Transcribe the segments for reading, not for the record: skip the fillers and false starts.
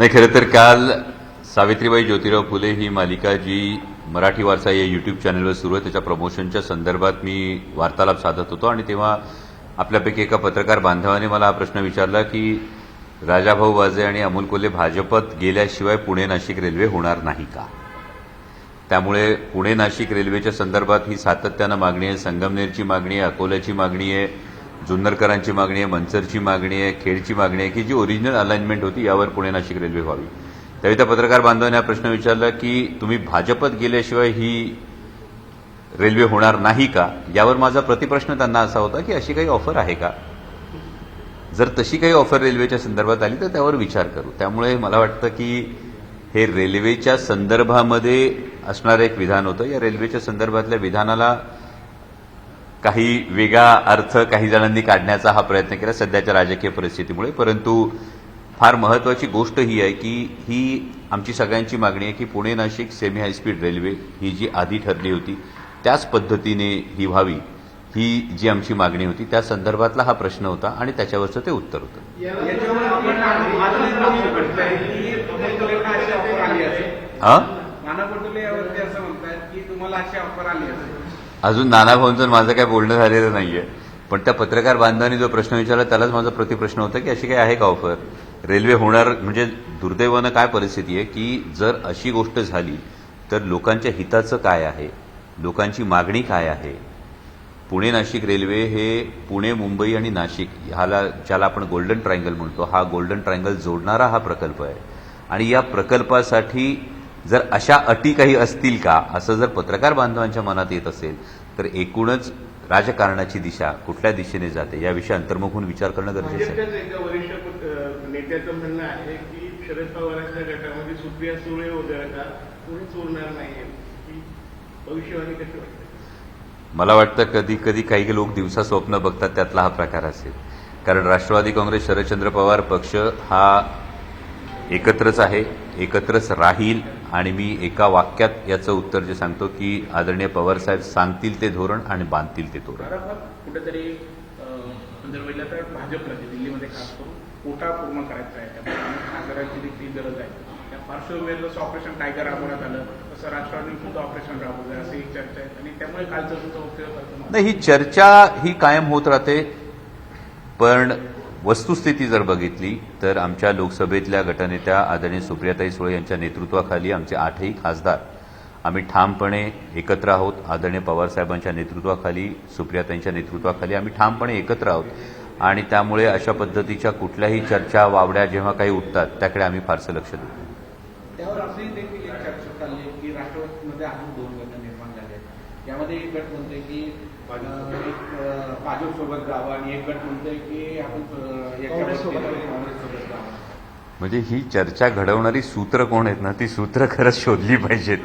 नाही, खरं तर काल सावित्रीबाई ज्योतिराव फुले ही मालिका जी मराठी वारसा या यूट्यूब चॅनलवर सुरू आहे त्याच्या प्रमोशनच्या संदर्भात मी वार्तालाप साधत होतो आणि तेव्हा आपल्यापैकी एका पत्रकार बांधवाने मला हा प्रश्न विचारला की राजाभाऊ वाजे आणि अमोल कोल्हे भाजपत गेल्याशिवाय पुणे नाशिक रेल्वे होणार नाही का. त्यामुळे पुणे नाशिक रेल्वेच्या संदर्भात ही सातत्यानं मागणी आहे. संगमनेरची मागणी आहे, अकोल्याची मागणी आहे, जुन्नरकरांची मागणी आहे, मनसरची मागणी आहे, खेडची मागणी आहे की जी ओरिजिनल अलाइनमेंट होती यावर पुणे नाशिक रेल्वे व्हावी. त्यावेळी त्या पत्रकार बांधवाने हा प्रश्न विचारला की तुम्ही भाजपत गेल्याशिवाय ही रेल्वे होणार नाही का. यावर माझा प्रतिप्रश्न त्यांना असा होता की अशी काही ऑफर आहे का. जर तशी काही ऑफर रेल्वेच्या संदर्भात आली तर त्यावर विचार करू. त्यामुळे मला वाटतं की हे रेल्वेच्या संदर्भामध्ये असणारं एक विधान होतं. या रेल्वेच्या संदर्भातल्या विधानाला काही वेगळा अर्थ काही जणांनी काढण्याचा हा प्रयत्न केला सध्याच्या राजकीय परिस्थितीमुळे. परंतु फार महत्वाची गोष्ट ही आहे की ही आमची सगळ्यांची मागणी आहे की Pune Nashik semi high speed railway ही जी आधी ठरली होती त्याच पद्धतीने ही व्हावी, ही जी आमची मागणी होती त्या संदर्भातला हा प्रश्न होता आणि त्याच्यावरचं ते उत्तर होतं. अजून नाना भाऊंचं माझं काय बोलणं झालेलं नाहीये, पण त्या पत्रकार बांधवांनी जो प्रश्न विचारला त्यालाच माझा प्रतिप्रश्न होता की अशी काही आहे का ऑफर. रेल्वे होणार म्हणजे दुर्दैवानं काय परिस्थिती आहे की जर अशी गोष्ट झाली तर लोकांच्या हिताचं काय आहे, लोकांची मागणी काय आहे. पुणे नाशिक रेल्वे हे पुणे, मुंबई आणि नाशिक ह्याला ज्याला आपण गोल्डन ट्रायंगल म्हणतो, हा गोल्डन ट्रायंगल जोडणारा हा प्रकल्प आहे. आणि या प्रकल्पासाठी जर अशा अटी काही असतील का असं जर पत्रकार बांधवांच्या मनात येत असेल तर एकूणच राजकारणाची दिशा कुठल्या दिशेने जाते याविषयी अंतर्मुख होऊन विचार करणं गरजेचं आहे. वरिष्ठ नेत्याचं म्हणणं आहे की शरद पवारांच्या गटामध्ये सुप्रिया सुळे वगैरे कोणीच उरणार नाहीये, की भविष्यवाणी कशी वाटते. मला वाटतं कधी कधी काही लोक दिवसा स्वप्न बघतात त्यातला हा प्रकार असेल. कारण राष्ट्रवादी काँग्रेस शरदचंद्र पवार पक्ष हा एकत्रच आहे, एकत्रच राहील. आणि मी एका वाक्यात याचं उत्तर जे सांगतो की आदरणीय पवारसाहेब सांगतील ते धोरण आणि बांधतील ते धोरण. कुठेतरी जर पहिलं तर भाजपला दिल्लीमध्ये खास करून कोटा पूर्ण करायचा आहे, त्या खासदारांची देखील गरज आहे. त्या पार्श्वभूमीवर जसं ऑपरेशन टायगर राबवण्यात आलं तसं राष्ट्रवादी सुद्धा ऑपरेशन राबवलं असं एक चर्चा आहे आणि त्यामुळे कालचं तुमचा उपयोग करतो. नाही, ही चर्चा ही कायम होत राहते. पण वस्तुस्थिती जर बघितली तर आमच्या लोकसभेतल्या गटनेत्या आदरणीय सुप्रियाताई सुळे यांच्या नेतृत्वाखाली आमचे 8ही खासदार आम्ही ठामपणे एकत्र आहोत. आदरणीय पवारसाहेबांच्या नेतृत्वाखाली, सुप्रियाताईंच्या नेतृत्वाखाली आम्ही ठामपणे एकत्र आहोत. आणि त्यामुळे अशा पद्धतीच्या कुठल्याही चर्चा वावड्या जेव्हा काही उठतात त्याकडे आम्ही फारसं लक्ष देतो. त्यावर असेही देखील एक चर्चा चालली आहे की राष्ट्रवादीमध्ये अजून 2 गट निर्माण झाले आहेत. यामध्ये एक गट म्हणतोय की भाजप सोबत जावं आणि एक गट म्हणतोय की आपण काँग्रेससोबत जावं. म्हणजे ही चर्चा घडवणारी सूत्र कोण आहेत ना, ती सूत्र खरंच शोधली पाहिजेत.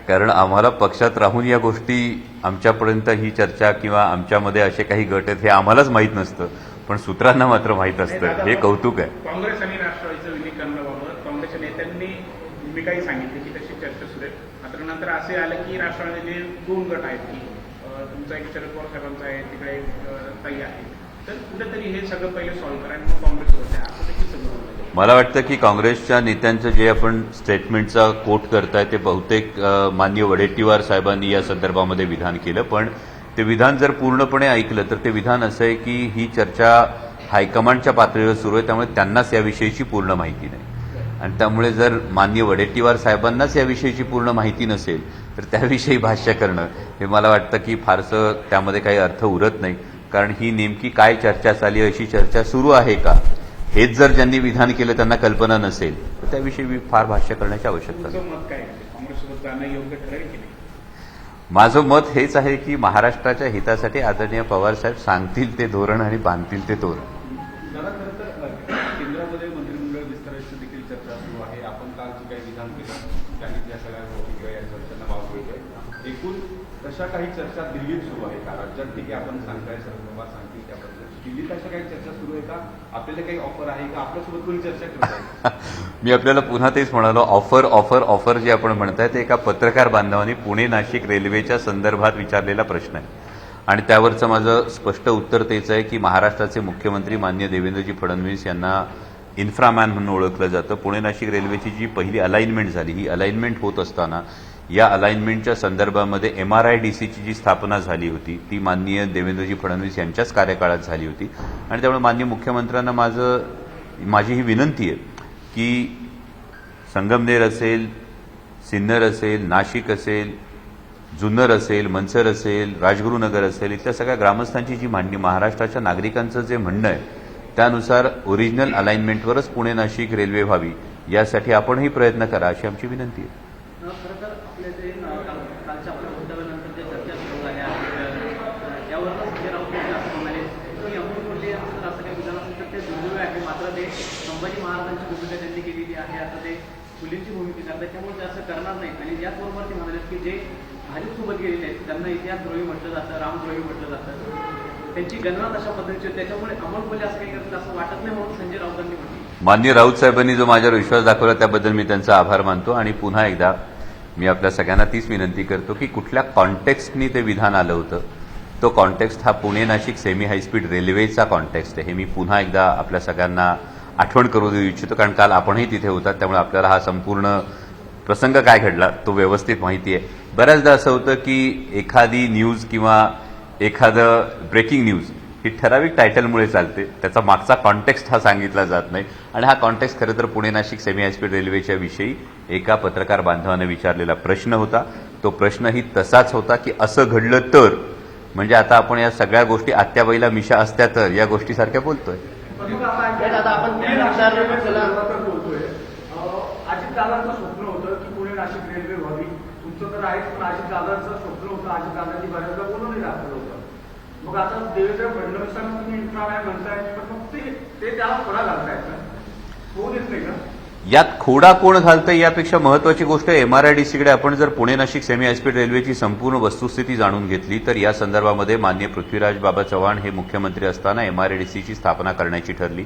कारण आम्हाला पक्षात राहून या गोष्टी आमच्यापर्यंत ही चर्चा किंवा आमच्यामध्ये असे काही गट आहेत हे आम्हालाच माहीत नसतं, पण सूत्रांना मात्र माहीत असतं. हे कौतुक आहे. काँग्रेस आणि राष्ट्रवादीचं विलीकरणाबाबत काँग्रेसच्या नेत्यांनी भूमिकाही सांगितली की तशी चर्चा सुरू आहे. मात्र नंतर असे आलं की राष्ट्रवादीचे 2 गट आहेत की तुमचा एक शरद पवार साहेबांचा आहे, तिकडे एक ताई आहे. तर कुठेतरी हे सगळं पहिले सॉल्व्ह करा आणि मग काँग्रेस होते असं देखील सगळं. मला वाटतं की काँग्रेसच्या नेत्यांचं जे आपण स्टेटमेंटचा कोट करताय ते बहुतेक माननीय वडेट्टीवार साहेबांनी या संदर्भामध्ये विधान केलं. पण ते विधान जर पूर्णपणे ऐकलं तर ते विधान असं आहे की ही चर्चा हायकमांडच्या पातळीवर सुरू आहे, त्यामुळे त्यांनाच याविषयीची पूर्ण माहिती नाही. आणि त्यामुळे जर माननीय वडेट्टीवार साहेबांनाच याविषयीची पूर्ण माहिती नसेल तर त्याविषयी भाष्य करणं हे मला वाटतं की फारसं त्यामध्ये काही अर्थ उरत नाही. कारण ही नेमकी काय चर्चा चालली, अशी चर्चा सुरू आहे का, हेच जर ज्यांनी विधान केलं त्यांना कल्पना नसेल तर त्याविषयी फार भाष्य करण्याची आवश्यकता नाही. मत काय काँग्रेससोबत जाणं योग्य ठरेल की नाही. माझं मत हेच आहे की महाराष्ट्राच्या हितासाठी आदरणीय पवारसाहेब सांगतील ते धोरण आणि बांधतील ते धोरण. दादा, खरं तर केंद्रामध्ये मंत्रिमंडळ विस्ताराची देखील चर्चा सुरू आहे. आपण काल जे काही विधान केलं त्यांनी त्या सगळ्या गोष्टी किंवा या चर्चांना वाव मिळतोय. एकूण तशा काही चर्चा दिल्लीत सुरू आहे का? राज्यात ठीक आहे आपण सांगताय शरद पवार सांगतील त्या पद्धतीने दिल्लीत अशा काही चर्चा सुरू आहे का? आपल्याला काही ऑफर आहे का? आपल्यासोबत कोणी चर्चा करत आहे? मी आपल्याला पुन्हा तेच म्हणालो, ऑफर ऑफर ऑफर जे आपण म्हणताय ते एका पत्रकार बांधवांनी पुणे नाशिक रेल्वेच्या संदर्भात विचारलेला प्रश्न आहे. आणि त्यावरचं माझं स्पष्ट उत्तर तेच आहे की महाराष्ट्राचे मुख्यमंत्री माननीय देवेंद्रजी फडणवीस यांना इन्फ्रामॅन म्हणून ओळखलं जातं. पुणे नाशिक रेल्वेची जी पहिली अलाइनमेंट झाली, ही अलाइनमेंट होत असताना या अलाइनमेंटच्या संदर्भामध्ये MRIDCची जी स्थापना झाली होती ती माननीय देवेंद्रजी फडणवीस यांच्याच कार्यकाळात झाली होती. आणि त्यामुळे माननीय मुख्यमंत्र्यांना माझी ही विनंती आहे की संगमनेर असेल, सिन्नर असेल, नाशिक असेल, जुन्नर असेल, मनसर असेल, राजगुरुनगर असेल, इथल्या सगळ्या ग्रामस्थांची जी मांडणी, महाराष्ट्राच्या नागरिकांचं जे म्हणणं आहे त्यानुसार ओरिजिनल अलाइनमेंटवरच पुणे नाशिक रेल्वे व्हावी यासाठी आपणही प्रयत्न करा अशी आमची विनंती आहे. खरं तर आपले जे कालच्या आपल्या मुद्द्यानंतर जे चर्चा सुरू झाल्या त्यावरच संजय राऊत यांनी असं म्हणाले की अमोल कोल्हे यांचं असं काही विधान असेल तर ते दुर्दैव आहे, मात्र ते संभाजी महाराजांची भूमिका त्यांनी केलेली आहे, आता ते मुलींची भूमिका करतात, त्यामुळे ते असं करणार नाही. आणि याचबरोबर ते म्हणाले की जे भाजपसोबत गेलेले आहेत त्यांना इतिहासद्रोही म्हटलं जातं, रामद्रोही म्हटलं जातं, त्यांची गणना तशा पद्धतीची होती, त्याच्यामुळे अमोल कोल्हे असं काही करतील असं वाटत नाही म्हणून संजय राऊतांनी म्हटलं. माननीय राऊत साहेबांनी जो माझ्यावर विश्वास दाखवला त्याबद्दल मी त्यांचा आभार मानतो. आणि पुन्हा एकदा मी आपल्या सगळ्यांना तीच विनंती करतो की कुठल्या कॉन्टेक्स्टनी ते विधान आलं होतं, तो कॉन्टेक्स्ट हा पुणे नाशिक सेमी हायस्पीड रेल्वेचा कॉन्टेक्स्ट आहे. हे मी पुन्हा एकदा आपल्या सगळ्यांना आठवण करू देऊ इच्छितो, कारण काल आपणही तिथे होतात, त्यामुळे आपल्याला हा संपूर्ण प्रसंग काय घडला तो व्यवस्थित माहिती आहे. बऱ्याचदा असं होतं की एखादी न्यूज किंवा एखादं ब्रेकिंग न्यूज ही ठराविक टायटलमुळे चालते, त्याचा मागचा कॉन्टेक्स्ट हा सांगितला जात नाही. आणि हा कॉन्टेक्स्ट खरं तर पुणे नाशिक सेमी हायस्पीड रेल्वेच्या विषयी एका पत्रकार बांधवानं विचारलेला प्रश्न होता. तो प्रश्नही तसाच होता की असं घडलं तर, म्हणजे आता आपण या सगळ्या गोष्टी आत्याबाईला मिशा असत्या तर या गोष्टीसारख्या बोलतोय. आता आपण अजितदादांचं स्वप्न होतं की पुणे नाशिक रेल्वे व्हावी. तुमचं तर आहेच, पण अजितदादांचं स्वप्न होतं, अजितदादांनी बऱ्याचदा बोलूनही दाखवलं होतं. मग आता देवेंद्र फडणवीसांना तुम्ही इन्फ्रामॅन म्हणताय, पण मग ते त्याला खोडा घालतायत ना, होऊ देत नाही का? यात खोडा कोण घालतंय यापेक्षा महत्वाची गोष्ट MRIDCकडे आपण जर पुणे नाशिक सेमी हायस्पीड रेल्वेची संपूर्ण वस्तुस्थिती जाणून घेतली तर या संदर्भामध्ये माननीय पृथ्वीराज बाबा चव्हाण हे मुख्यमंत्री असताना MRIDCची स्थापना करण्याची ठरली.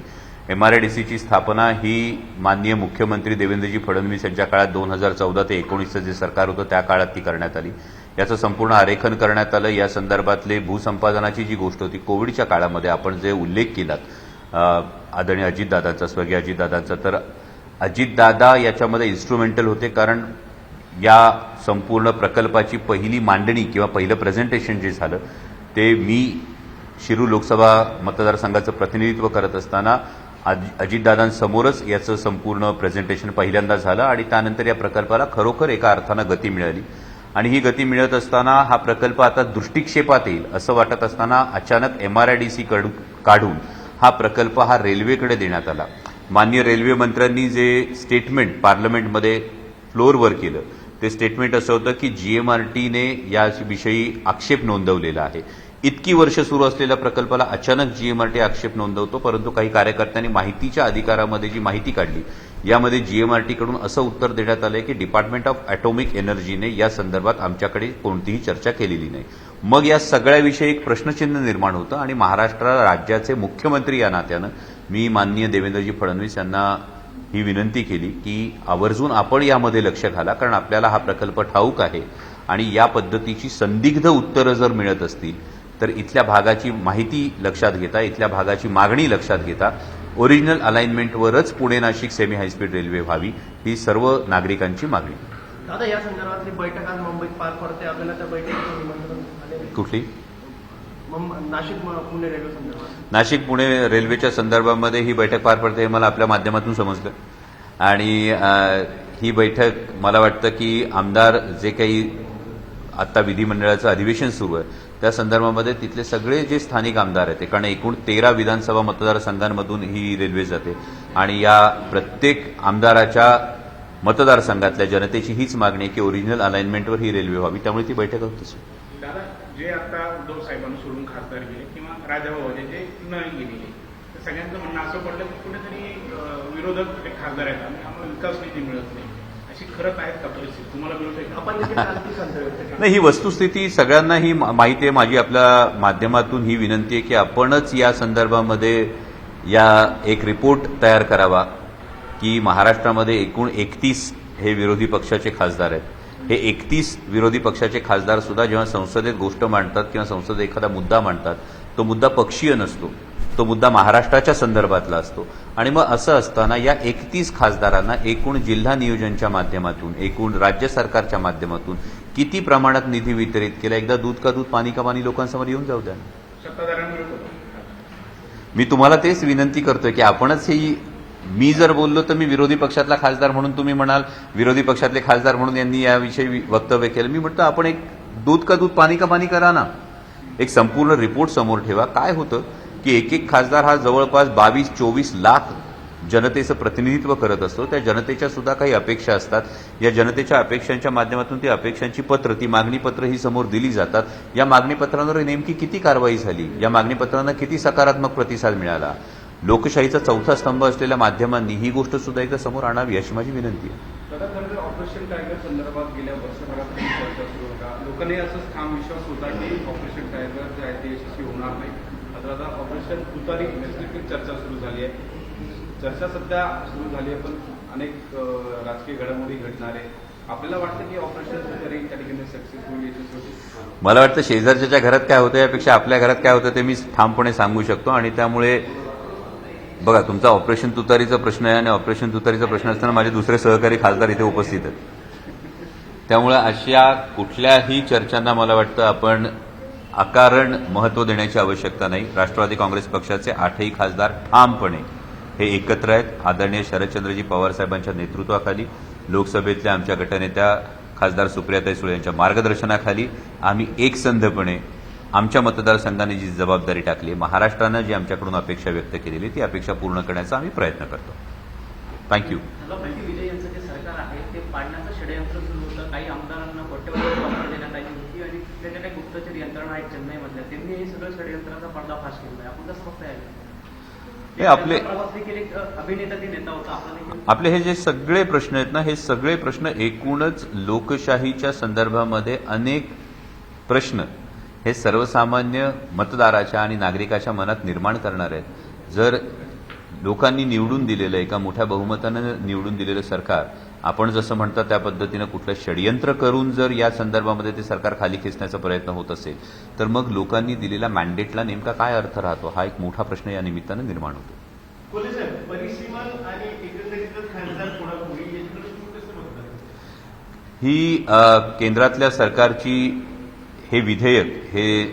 MRIDCची स्थापना ही माननीय मुख्यमंत्री देवेंद्रजी फडणवीस यांच्या काळात 2014 ते 2019 जे सरकार होतं त्या काळात ती करण्यात आली. याचं संपूर्ण आरेखन करण्यात आलं. या संदर्भातले भूसंपादनाची जी गोष्ट होती कोविडच्या काळामध्ये आपण जे उल्लेख केलात आदरणीय अजितदादांचा, स्वर्गीय अजितदादांचा, तर अजितदादा याच्यामध्ये इन्स्ट्रुमेंटल होते, कारण या संपूर्ण प्रकल्पाची पहिली मांडणी किंवा पहिलं प्रेझेंटेशन जे झालं ते मी शिरूर लोकसभा मतदारसंघाचं प्रतिनिधित्व करत असताना अजितदादांसमोरच याचं संपूर्ण प्रेझेंटेशन पहिल्यांदा झालं. आणि त्यानंतर या प्रकल्पाला खरोखर एका अर्थानं गती मिळाली. आणि ही गती मिळत असताना हा प्रकल्प आता दृष्टिक्षेपात येईल असं वाटत असताना अचानक MRIDC काढून हा प्रकल्प हा रेल्वेकडे देण्यात आला. माननीय रेल्वे मंत्र्यांनी जे स्टेटमेंट पार्लमेंटमध्ये फ्लोअरवर केलं ते स्टेटमेंट असं होतं की GMRTने याविषयी आक्षेप नोंदवलेला आहे. इतकी वर्ष सुरू असलेल्या प्रकल्पाला अचानक GMRT आक्षेप नोंदवतो, परंतु काही कार्यकर्त्यांनी माहितीच्या अधिकारामध्ये जी माहिती काढली यामध्ये GMRTकडून असं उत्तर देण्यात आलंय की डिपार्टमेंट ऑफ ॲटॉमिक एनर्जीने या संदर्भात आमच्याकडे कोणतीही चर्चा केलेली नाही. मग या सगळ्याविषयी एक प्रश्नचिन्ह निर्माण होतं आणि महाराष्ट्र राज्याचे मुख्यमंत्री या नात्यानं मी माननीय देवेंद्रजी फडणवीस यांना ही विनंती केली की आवर्जून आपण यामध्ये लक्ष घाला, कारण आपल्याला हा प्रकल्प ठाऊक आहे आणि या पद्धतीची संदिग्ध उत्तरं जर मिळत असतील तर इथल्या भागाची माहिती लक्षात घेता, इथल्या भागाची मागणी लक्षात घेता ओरिजिनल अलाइनमेंटवरच Pune Nashik semi high speed railway व्हावी ही सर्व नागरिकांची मागणी. दादा या संदर्भातली बैठक आज मुंबईत पार पडते, आपल्याला त्या बैठकीचं निमंत्रण आले? कुठली? नाशिक पुणे रेल्वे संदर्भात. नाशिक पुणे रेल्वेच्या संदर्भामध्ये ही बैठक पार पडते हे मला आपल्या माध्यमातून समजलं. आणि ही बैठक मला वाटतं की आमदार जे काही आता विधिमंडळाचं अधिवेशन सुरू आहे त्या संदर्भामध्ये तिथले सगळे जे स्थानिक आमदार आहेत, कारण एकूण 13 विधानसभा मतदारसंघांमधून ही रेल्वे जाते आणि या प्रत्येक आमदाराच्या मतदारसंघातल्या जनतेची हीच मागणी आहे की ओरिजिनल अलाइनमेंटवर ही रेल्वे व्हावी, त्यामुळे ती बैठक होतीच. दादा, जे आता उद्धव साहेबांना सोडून खासदार गेले किंवा राजाभाऊ जे न गेलेले, तर सगळ्यांचं म्हणणं असं पडलं की कुठेतरी विरोधक ते खासदार आहेत आणि आम्हाला विकास निधी मिळत नाही, अशी खरंच आहेत का परिस्थिती? तुम्हाला मिळत आहे? आपण नाही, ही वस्तुस्थिती सगळ्यांना ही माहिती आहे. माझी आपल्या माध्यमातून ही विनंती आहे की आपणच या संदर्भामध्ये एक रिपोर्ट तयार करावा की महाराष्ट्रामध्ये एकूण 31 हे विरोधी पक्षाचे खासदार आहेत. हे 31 विरोधी पक्षाचे खासदार सुद्धा जेव्हा संसदेत गोष्ट मांडतात किंवा संसदेत एखादा मुद्दा मांडतात तो मुद्दा पक्षीय नसतो, तो मुद्दा महाराष्ट्राच्या संदर्भातला असतो. आणि मग असं असताना या 31 खासदारांना एकूण जिल्हा नियोजनच्या माध्यमातून, एकूण राज्य सरकारच्या माध्यमातून किती प्रमाणात निधी वितरित केला, एकदा दूध का दूध पाणी का पाणी लोकांसमोर येऊन जाऊ द्या. सत्ताधाऱ्यांमुळे होतं. मी तुम्हाला तेच विनंती करतोय की आपणच ही, मी जर बोललो तर मी विरोधी पक्षातला खासदार म्हणून, तुम्ही म्हणाल विरोधी पक्षातले खासदार म्हणून यांनी याविषयी वक्तव्य केलं. मी म्हटलं आपण एक दूध का दूध पाणी का पाणी करा ना, एक संपूर्ण रिपोर्ट समोर ठेवा. काय होतं की एक एक खासदार हा जवळपास 22-24 लाख जनतेचं प्रतिनिधित्व करत असतो. त्या जनतेच्या सुद्धा काही अपेक्षा असतात. या जनतेच्या अपेक्षांच्या माध्यमातून ती अपेक्षांची पत्र, ती मागणी पत्र ही समोर दिली जातात. या मागणी पत्रांवर नेमकी किती कारवाई झाली, या मागणी पत्रांना किती सकारात्मक प्रतिसाद मिळाला, लोकशाहीचा चौथा स्तंभ असलेल्या माध्यमांनी ही गोष्ट सुद्धा एकदा समोर आणावी अशी माझी विनंती आहे. दादा, खरं तर ऑपरेशन टायगर संदर्भात गेल्या वर्षभरात चर्चा सुरू होता. लोकांनी असंच ठाम विश्वास होता की ऑपरेशन टायगर जे आहे ते यशस्वी होणार नाही. मात्र आता ऑपरेशन तुतारी देखील चर्चा सुरू झाली आहे. चर्चा सध्या सुरू झाली आहे, पण अनेक राजकीय घडामोडी घडणार आहे. आपल्याला वाटतं की ऑपरेशन तुतारी त्या ठिकाणी सक्सेसफुल यशस्वी होईल? मला वाटतं शेजारच्या घरात काय होतं यापेक्षा आपल्या घरात काय होतं ते मी ठामपणे सांगू शकतो. आणि त्यामुळे बघा, तुमचा ऑपरेशन तुतारीचा प्रश्न आहे आणि ऑपरेशन तुतारीचा प्रश्न असताना माझे दुसरे सहकारी खासदार इथे उपस्थित आहेत. त्यामुळे अशा कुठल्याही चर्चांना मला वाटतं आपण अकारण महत्त्व देण्याची आवश्यकता नाही. राष्ट्रवादी काँग्रेस पक्षाचे 8ही खासदार ठामपणे हे एकत्र आहेत. आदरणीय शरदचंद्रजी पवार साहेबांच्या नेतृत्वाखाली, लोकसभेतल्या आमच्या गटनेत्या खासदार सुप्रियाताई सुळे यांच्या मार्गदर्शनाखाली आम्ही एकसंधपणे आमच्या मतदारसंघाने जी जबाबदारी टाकली, महाराष्ट्रानं जी आमच्याकडून अपेक्षा व्यक्त केलेली ती अपेक्षा पूर्ण करण्याचा आम्ही प्रयत्न करतो. थँक्यू. विजय यांचं जे सरकार आहे ते पाडण्याचं षडयंत्र सुरू होतं. काही आमदारांना कोट्यवधी ऑफर देण्यात आली होती आणि त्याच्या काही गुप्तचर यंत्रणा आहेत चेन्नईमधल्या, त्यांनी हे सगळं षडयंत्राचा पर्दाफाश केला आहे. आपण कसं बघताय? हे आपले प्रवास देखील एक अभिनेता ती नेता होता. आपला आपले हे जे सगळे प्रश्न आहेत ना, हे सगळे प्रश्न एकूणच लोकशाहीच्या संदर्भामध्ये अनेक प्रश्न हे सर्वसामान्य मतदाराच्या आणि नागरिकाच्या मनात निर्माण करणार आहेत. जर लोकांनी निवडून दिलेलं, एका मोठ्या बहुमतानं निवडून दिलेलं सरकार आपण जसं म्हणता त्या पद्धतीनं कुठलं षडयंत्र करून जर या संदर्भामध्ये ते सरकार खाली खेचण्याचा प्रयत्न होत असेल तर मग लोकांनी दिलेल्या मॅन्डेटला नेमका काय अर्थ राहतो, हा एक मोठा प्रश्न या निमित्तानं निर्माण होतो. कोल्हे साहेब, परिसीमन आणि एकंदरीत खासदार कोणापुढे याच्याकडे तुम्ही कसं बघता? ही केंद्रातल्या सरकारची हे विधेयक हे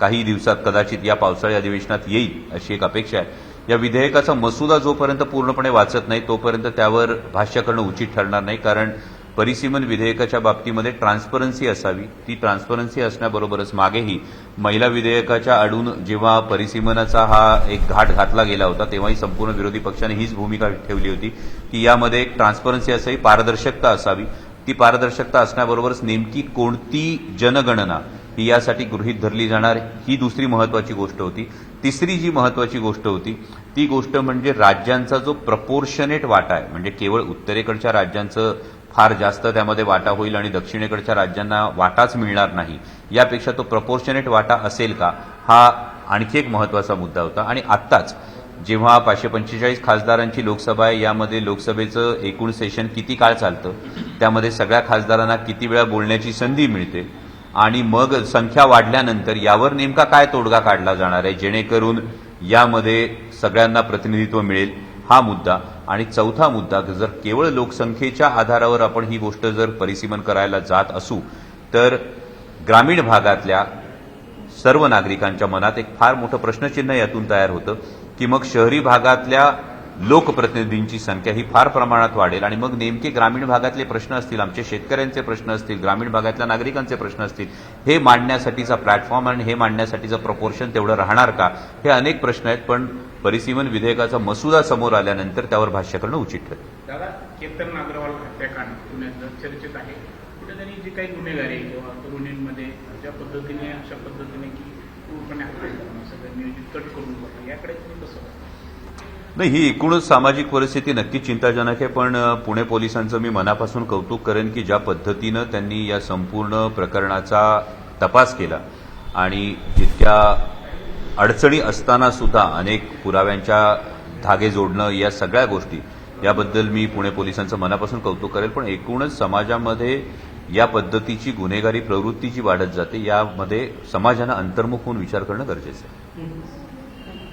काही दिवसात कदाचित या पावसाळी अधिवेशनात येईल अशी एक अपेक्षा आहे. या विधेयकाचा मसुदा जोपर्यंत पूर्णपणे वाचत नाही तोपर्यंत त्यावर भाष्य करणं उचित ठरणार नाही. कारण परिसीमन विधेयकाच्या बाबतीमध्ये ट्रान्सपरन्सी असावी. ती ट्रान्सपरन्सी असण्याबरोबरच मागेही महिला विधेयकाच्या आडून जेव्हा परिसीमनाचा हा एक घाट घातला गेला होता तेव्हाही संपूर्ण विरोधी पक्षाने हीच भूमिका ठेवली होती की यामध्ये एक ट्रान्सपरन्सी असावी, पारदर्शकता असावी. ती पारदर्शकता असण्याबरोबरच नेमकी कोणती जनगणना ही यासाठी गृहीत धरली जाणार ही दुसरी महत्वाची गोष्ट होती. तिसरी जी महत्वाची गोष्ट होती ती गोष्ट म्हणजे राज्यांचा जो प्रपोर्शनेट वाटा आहे, म्हणजे केवळ उत्तरेकडच्या राज्यांचं फार जास्त त्यामध्ये वाटा होईल आणि दक्षिणेकडच्या राज्यांना वाटाच मिळणार नाही, यापेक्षा तो प्रपोर्शनेट वाटा असेल का, हा आणखी एक महत्वाचा मुद्दा होता. आणि आत्ताच जेव्हा 545 खासदारांची लोकसभा आहे, यामध्ये लोकसभेचं एकूण सेशन किती काळ चालतं, त्यामध्ये सगळ्या खासदारांना किती वेळा बोलण्याची संधी मिळते आणि मग संख्या वाढल्यानंतर यावर नेमका काय तोडगा काढला जाणार आहे जेणेकरून यामध्ये सगळ्यांना प्रतिनिधित्व मिळेल, हा मुद्दा. आणि चौथा मुद्दा, जर केवळ लोकसंख्येच्या आधारावर आपण ही गोष्ट जर परिसीमन करायला जात असू तर ग्रामीण भागातल्या सर्व नागरिकांच्या मनात एक फार मोठं प्रश्नचिन्ह यातून तयार होतं की मग शहरी भागातल्या लोकप्रतिनिधींची संख्या ही फार प्रमाणात वाढेल आणि मग नेमके ग्रामीण भागातले प्रश्न असतील, आमचे शेतकऱ्यांचे प्रश्न असतील, ग्रामीण भागातल्या नागरिकांचे प्रश्न असतील, हे मांडण्यासाठीचा प्लॅटफॉर्म आणि हे मांडण्यासाठीचं प्रपोर्शन तेवढं राहणार का, हे अनेक प्रश्न आहेत. पण परिसीमन विधेयकाचा मसुदा समोर आल्यानंतर त्यावर भाष्य करणं उचित ठरेल. दादा, केतन अग्रवाल हत्याकांड पुण्यात चर्चेत आहे. कुठेतरी जी काही गुन्हेगारी किंवा तरुणींमध्ये ज्या पद्धतीने अशा पद्धतीने की पूर्णपणे सगळं नियोजित कट करून बघा, याकडे तुम्ही कसं बघता? नाही, ही एकूणच सामाजिक परिस्थिती नक्कीच चिंताजनक आहे. पण पुणे पोलिसांचं मी मनापासून कौतुक करेन की ज्या पद्धतीनं त्यांनी या संपूर्ण प्रकरणाचा तपास केला आणि जितक्या अडचणी असताना सुद्धा अनेक पुराव्यांच्या धागे जोडणं, या सगळ्या गोष्टी, याबद्दल मी पुणे पोलिसांचं मनापासून कौतुक करेल. पण एकूणच समाजामध्ये या पद्धतीची गुन्हेगारी प्रवृत्ती जी वाढत जाते यामध्ये समाजानं अंतर्मुख होऊन विचार करणं गरजेचं आहे.